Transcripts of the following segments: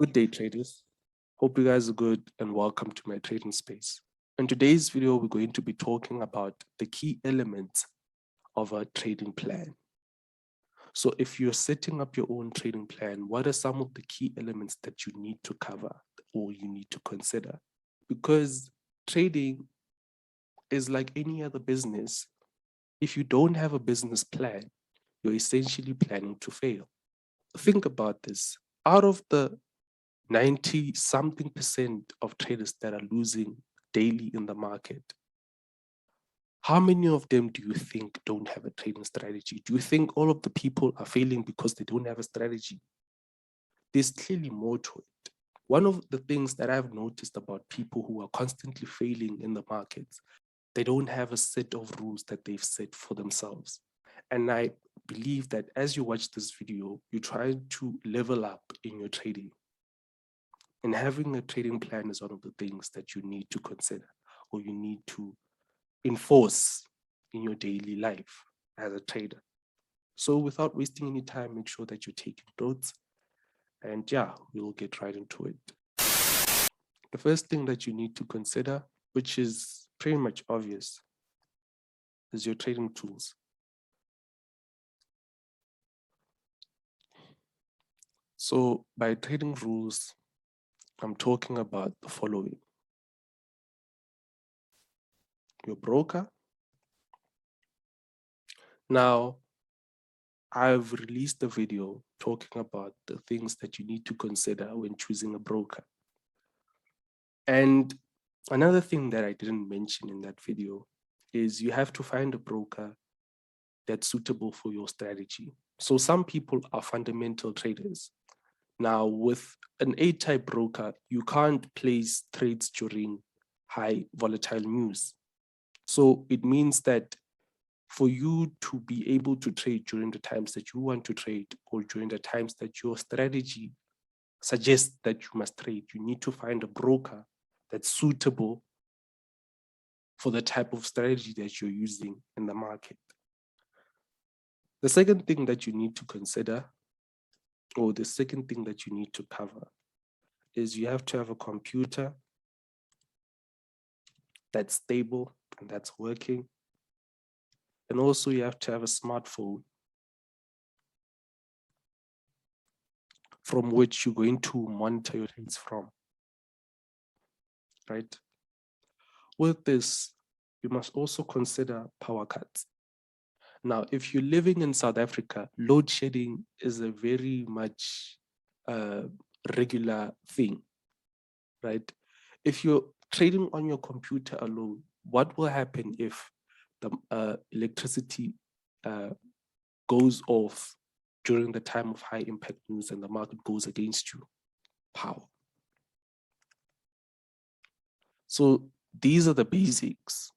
Good day, traders. Hope you guys are good and welcome to my trading space. In today's video, we're going to be talking about the key elements of a trading plan. So if you're setting up your own trading plan, what are some of the key elements that you need to cover or you need to consider? Because trading is like any other business. If you don't have a business plan, you're essentially planning to fail. Think about this. Out of the 90 something percent of traders that are losing daily in the market, how many of them do you think don't have a trading strategy? Do you think all of the people are failing because they don't have a strategy? There's clearly more to it. One of the things that I've noticed about people who are constantly failing in the markets, they don't have a set of rules that they've set for themselves. And I believe that as you watch this video, you try to level up in your trading. And having a trading plan is one of the things that you need to consider or you need to enforce in your daily life as a trader. So without wasting any time, make sure that you're taking notes. And yeah, we'll get right into it. The first thing that you need to consider, which is pretty much obvious, is your trading tools. So by trading rules, I'm talking about the following. Your broker. Now, I've released a video talking about the things that you need to consider when choosing a broker. And another thing that I didn't mention in that video is you have to find a broker that's suitable for your strategy. So some people are fundamental traders. Now, with an A-type broker, you can't place trades during high volatile news. So it means that for you to be able to trade during the times that you want to trade or during the times that your strategy suggests that you must trade, you need to find a broker that's suitable for the type of strategy that you're using in the market. The second thing that you need to consider, or the second thing that you need to cover, is you have to have a computer that's stable and that's working. And also you have to have a smartphone from which you're going to monitor your trades from, right? With this, you must also consider power cuts. Now, if you're living in South Africa, load shedding is a very much regular thing, right? If you're trading on your computer alone, what will happen if the electricity goes off during the time of high impact news and the market goes against you? Power. So these are the basics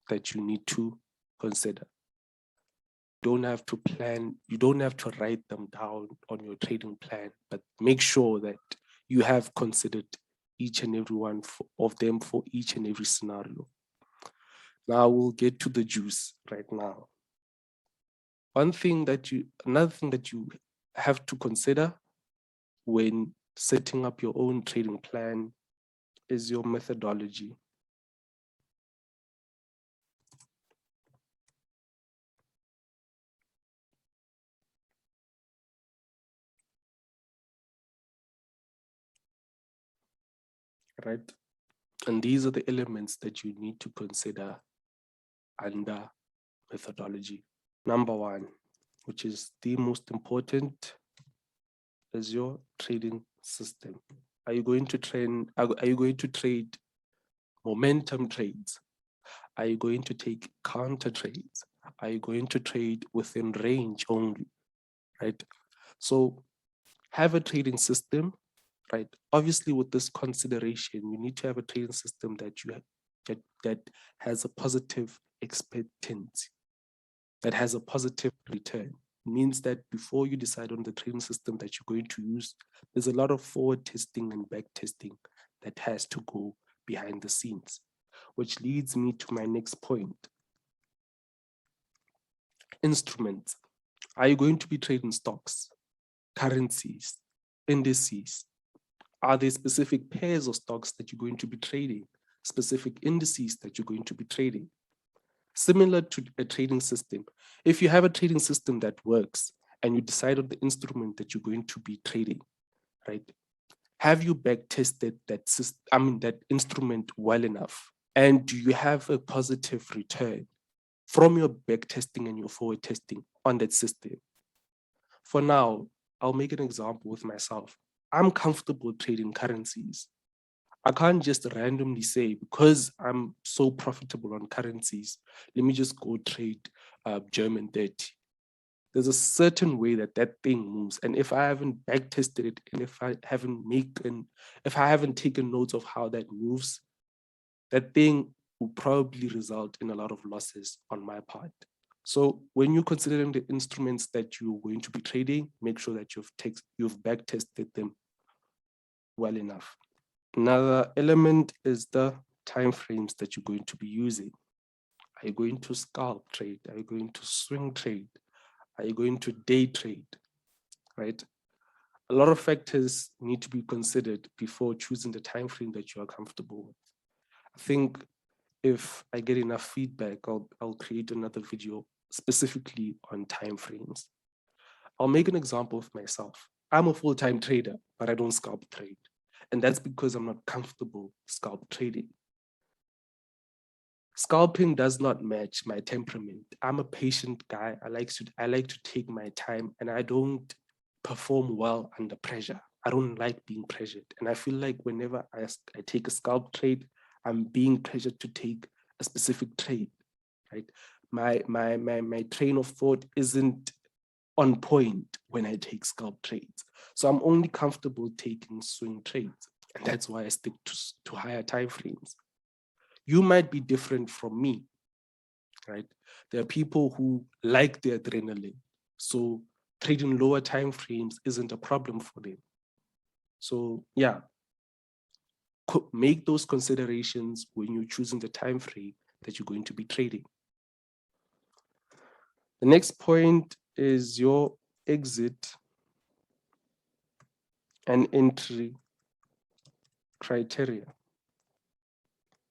that you need to consider. You don't have to plan, you don't have to write them down on your trading plan, but make sure that you have considered each and every one of them for each and every scenario. Now we'll get to the juice right now. Another thing that you have to consider when setting up your own trading plan is your methodology. Right? And these are the elements that you need to consider under methodology. Number one, which is the most important, is your trading system. Are you going to trade momentum trades? Are you going to take counter trades? Are you going to trade within range only? Right? So have a trading system, right? Obviously, with this consideration, you need to have a trading system that has a positive expectancy, that has a positive return. It means that before you decide on the trading system that you're going to use, there's a lot of forward testing and back testing that has to go behind the scenes, which leads me to my next point. Instruments. Are you going to be trading stocks, currencies, indices, Are there specific pairs of stocks that you're going to be trading? Specific indices that you're going to be trading? Similar to a trading system, if you have a trading system that works and you decide on the instrument that you're going to be trading, right? Have you back tested that instrument well enough? And do you have a positive return from your back testing and your forward testing on that system? For now, I'll make an example with myself. I'm comfortable trading currencies. I can't just randomly say, because I'm so profitable on currencies, let me just go trade German 30. There's a certain way that thing moves. And if I haven't back tested it, and if I haven't taken notes of how that moves, that thing will probably result in a lot of losses on my part. So when you're considering the instruments that you're going to be trading, make sure that you've back tested them well enough. Another element is the time frames that you're going to be using. Are you going to scalp trade? Are you going to swing trade? Are you going to day trade? Right? A lot of factors need to be considered before choosing the time frame that you are comfortable with. I think if I get enough feedback, I'll create another video specifically on time frames. I'll make an example of myself. I'm a full-time trader, but I don't scalp trade. And that's because I'm not comfortable scalp trading. Scalping does not match my temperament. I'm a patient guy. I like to take my time, and I don't perform well under pressure. I don't like being pressured. And I feel like whenever I take a scalp trade, I'm being pressured to take a specific trade, right? My train of thought isn't on point when I take scalp trades. So I'm only comfortable taking swing trades. And that's why I stick to higher time frames. You might be different from me, right? There are people who like the adrenaline. So trading lower time frames isn't a problem for them. So yeah, make those considerations when you're choosing the time frame that you're going to be trading. The next point is your exit and entry criteria.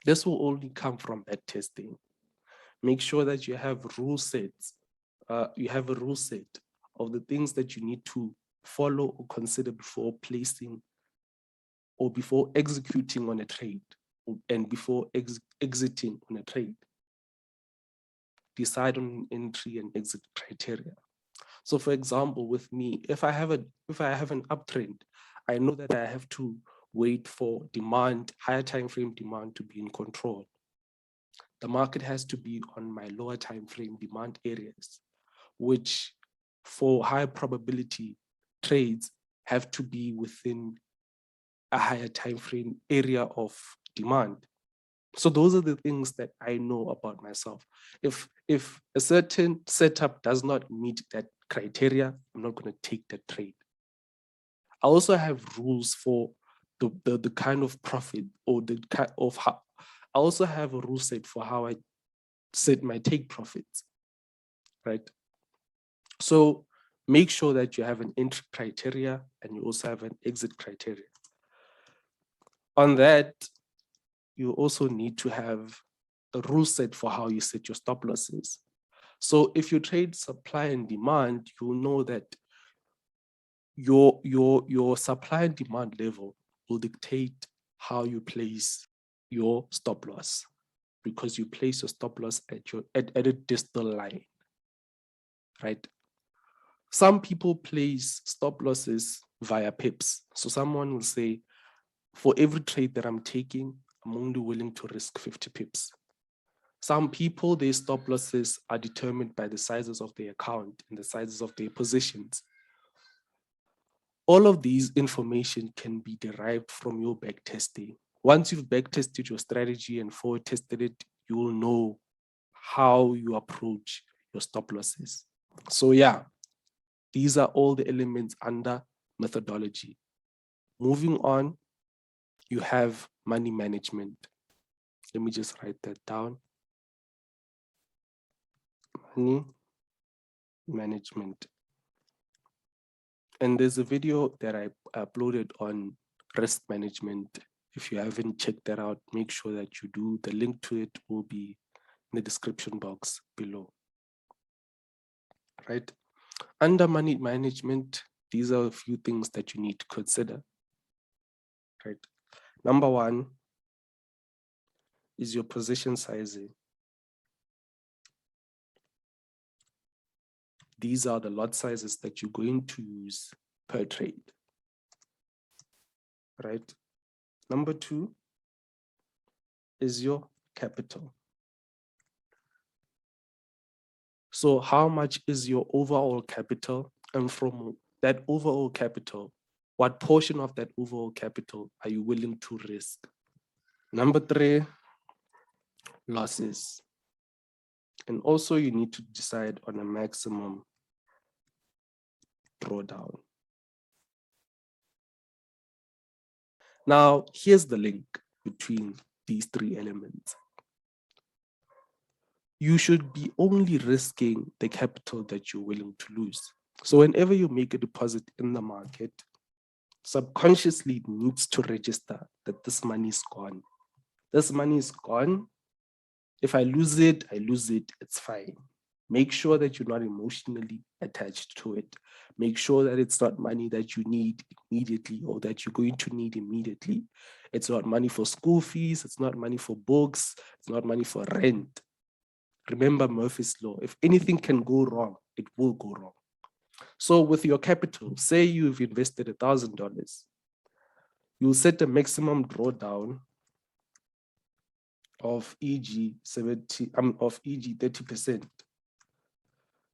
This will only come from back testing. Make sure that you have rule sets. You have a rule set of the things that you need to follow or consider before placing or before executing on a trade and before exiting on a trade. Decide on entry and exit criteria. So for example, with me, if I have an uptrend, I know that I have to wait for demand, higher time frame demand to be in control. The market has to be on my lower time frame demand areas, which for high probability trades have to be within a higher time frame area of demand. So those are the things that I know about myself. If a certain setup does not meet that criteria, I'm not going to take that trade. I also have rules for the kind of profit or the kind of how. I also have a rule set for how I set my take profits, right? So make sure that you have an entry criteria and you also have an exit criteria. On that, you also need to have a rule set for how you set your stop losses. So if you trade supply and demand, you'll know that your supply and demand level will dictate how you place your stop loss, because you place your stop loss at a distal line, right? Some people place stop losses via pips. So someone will say, for every trade that I'm taking, I'm only willing to risk 50 pips. Some people, their stop losses are determined by the sizes of their account and the sizes of their positions. All of these information can be derived from your back testing. Once you've back tested your strategy and forward tested it, you will know how you approach your stop losses. So yeah, these are all the elements under methodology. Moving on, you have money management. Let me just write that down. Money management. And there's a video that I uploaded on risk management. If you haven't checked that out, make sure that you do. The link to it will be in the description box below. Right? Under money management, these are a few things that you need to consider. Right? Number one is your position sizing. These are the lot sizes that you're going to use per trade. Right? Number two is your capital. So how much is your overall capital? And from that overall capital, what portion of that overall capital are you willing to risk? Number three, losses. And also you need to decide on a maximum drawdown. Now, here's the link between these three elements. You should be only risking the capital that you're willing to lose. So whenever you make a deposit in the market, subconsciously it needs to register that this money is gone. This money is gone. If I lose it, it's fine. Make sure that you're not emotionally attached to it. Make sure that it's not money that you need immediately or that you're going to need immediately. It's not money for school fees. It's not money for books. It's not money for rent. Remember Murphy's Law. If anything can go wrong, it will go wrong. So with your capital, say you've invested $1,000, you'll set a maximum drawdown of e.g. 30%.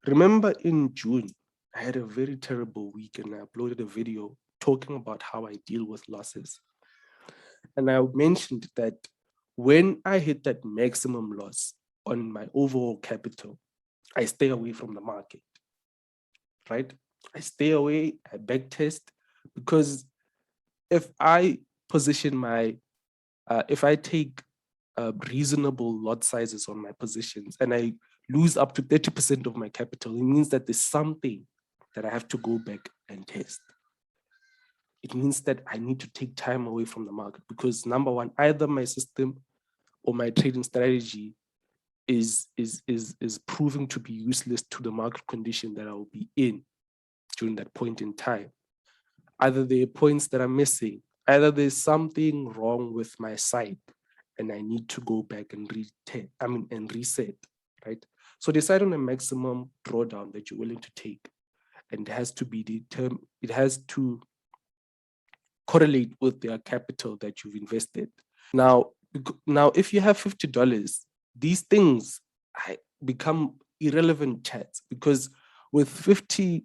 Remember in June, I had a very terrible week and I uploaded a video talking about how I deal with losses. And I mentioned that when I hit that maximum loss on my overall capital, I stay away from the market, right? I stay away, I backtest, because if I position if I take reasonable lot sizes on my positions and I lose up to 30% of my capital, it means that there's something that I have to go back and test. It means that I need to take time away from the market because number one, either my system or my trading strategy is proving to be useless to the market condition that I will be in during that point in time. Either there are points that are missing, either there's something wrong with my site and I need to go back and reset, right? So decide on a maximum drawdown that you're willing to take, and it has to be determined. It has to correlate with their capital that you've invested. Now, if you have $50, these things become irrelevant chats because with $50,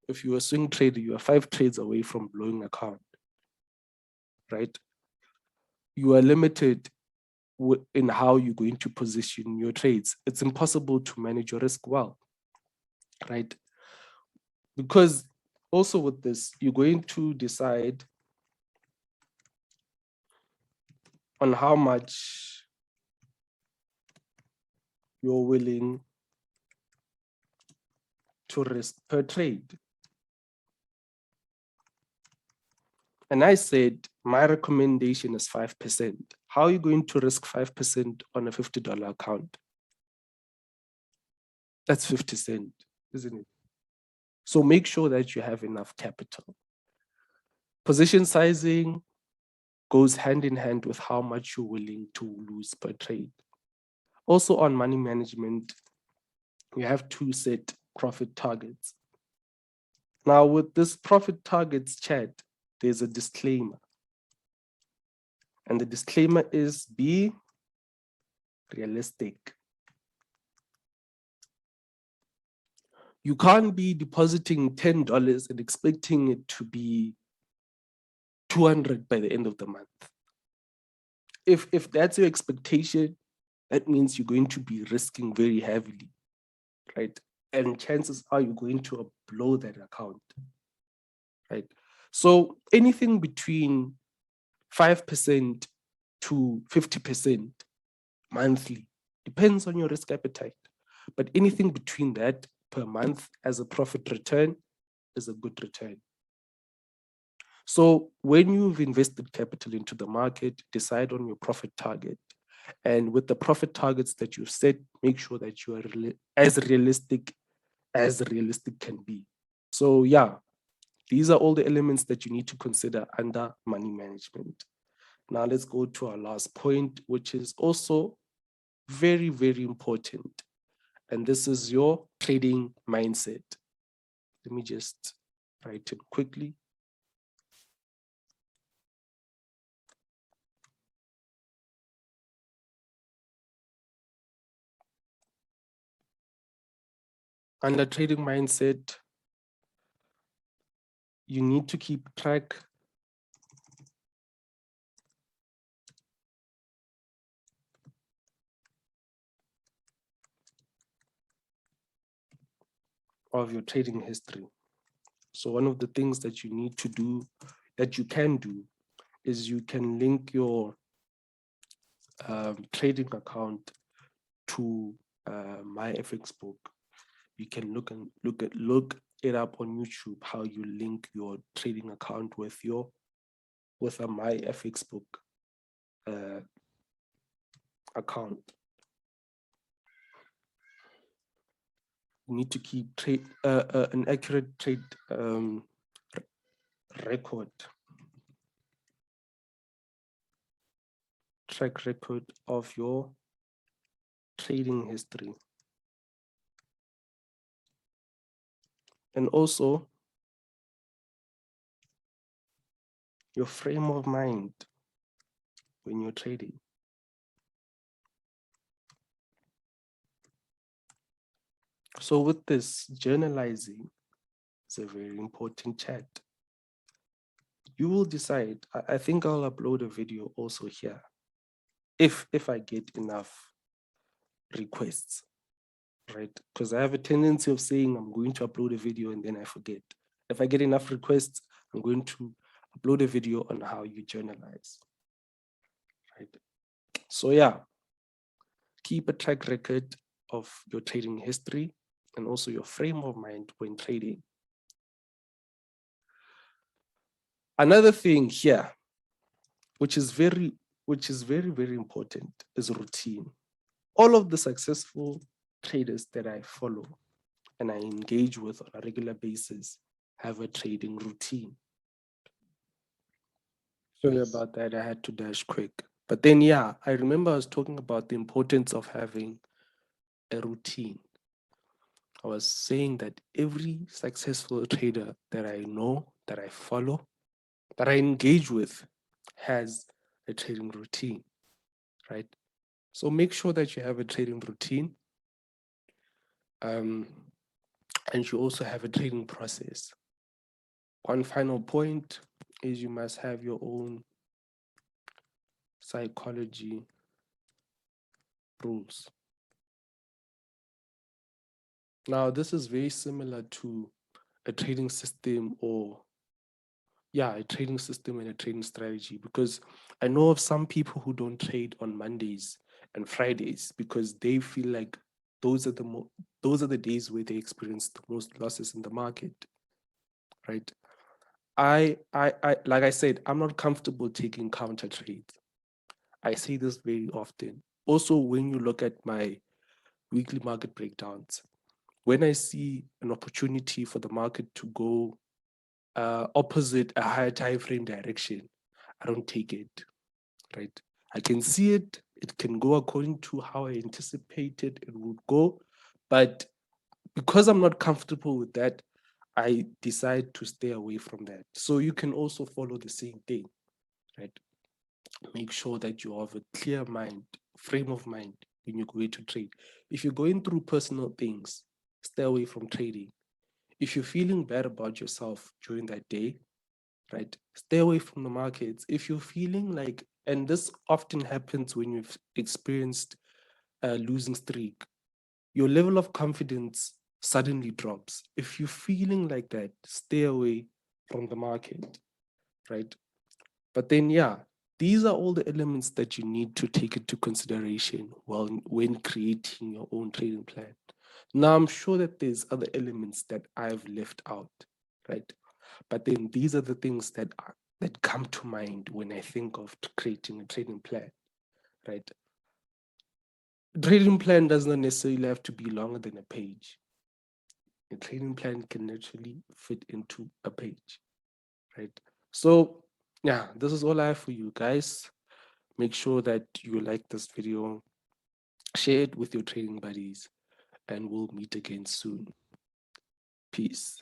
if you're a swing trader, you are 5 trades away from blowing account, right? You are limited in how you're going to position your trades. It's impossible to manage your risk well, right? Because also with this, you're going to decide on how much you're willing to risk per trade. And I said, my recommendation is 5%. How are you going to risk 5% on a $50 account? That's 50 cents, isn't it? So make sure that you have enough capital. Position sizing goes hand in hand with how much you're willing to lose per trade. Also on money management, you have to set profit targets. Now with this profit targets chat, there's a disclaimer. And the disclaimer is be realistic. You can't be depositing $10 and expecting it to be 200 by the end of the month. If that's your expectation, that means you're going to be risking very heavily, right? And chances are you're going to blow that account, right? So anything between 5% to 50% monthly depends on your risk appetite. But anything between that per month as a profit return is a good return. So when you've invested capital into the market, decide on your profit target. And with the profit targets that you've set, make sure that you are as realistic can be. So yeah, these are all the elements that you need to consider under money management. Now let's go to our last point, which is also very, very important. And this is your trading mindset. Let me just write it quickly. Under trading mindset, you need to keep track of your trading history. So one of the things that you need to do, that you can do, is you can link your trading account to my FX book. You can look it up on YouTube how you link your trading account with a my FX book account. You need to keep an accurate trade record, track record of your trading history. And also your frame of mind when you're trading. So with this, journalizing is a very important chat. You will decide. I think I'll upload a video also here if I get enough requests, right? Because I have a tendency of saying I'm going to upload a video and then I forget. If I get enough requests, I'm going to upload a video on how you journalize, right? So yeah, keep a track record of your trading history and also your frame of mind when trading. Another thing here, which is very, very important, is routine. All of the successful traders that I follow and I engage with on a regular basis have a trading routine. Sorry about that, I had to dash quick. But then, yeah, I remember I was talking about the importance of having a routine. I was saying that every successful trader that I know, that I follow, that I engage with has a trading routine, right? So make sure that you have a trading routine. And you also have a trading process. One final point is you must have your own psychology rules. Now, this is very similar to a trading system a trading system and a trading strategy, because I know of some people who don't trade on Mondays and Fridays because they feel like those are the days where they experience the most losses in the market, right? I like I said, I'm not comfortable taking counter trades. I say this very often. Also, when you look at my weekly market breakdowns, when I see an opportunity for the market to go opposite a higher time frame direction, I don't take it, right? I can see it. It can go according to how I anticipated it would go. But because I'm not comfortable with that, I decide to stay away from that. So you can also follow the same thing, right? Make sure that you have a clear mind, frame of mind when you're going to trade. If you're going through personal things, stay away from trading. If you're feeling bad about yourself during that day, right, stay away from the markets. If you're feeling like, and this often happens when you've experienced a losing streak, your level of confidence suddenly drops. If you're feeling like that, stay away from the market, right? But then, yeah, these are all the elements that you need to take into consideration when creating your own trading plan. Now, I'm sure that there's other elements that I've left out, right? But then these are the things that come to mind when I think of creating a trading plan, right? Trading plan does not necessarily have to be longer than a page. A trading plan can naturally fit into a page, right? So yeah, this is all I have for you guys. Make sure that you like this video, share it with your trading buddies, and we'll meet again soon. Peace.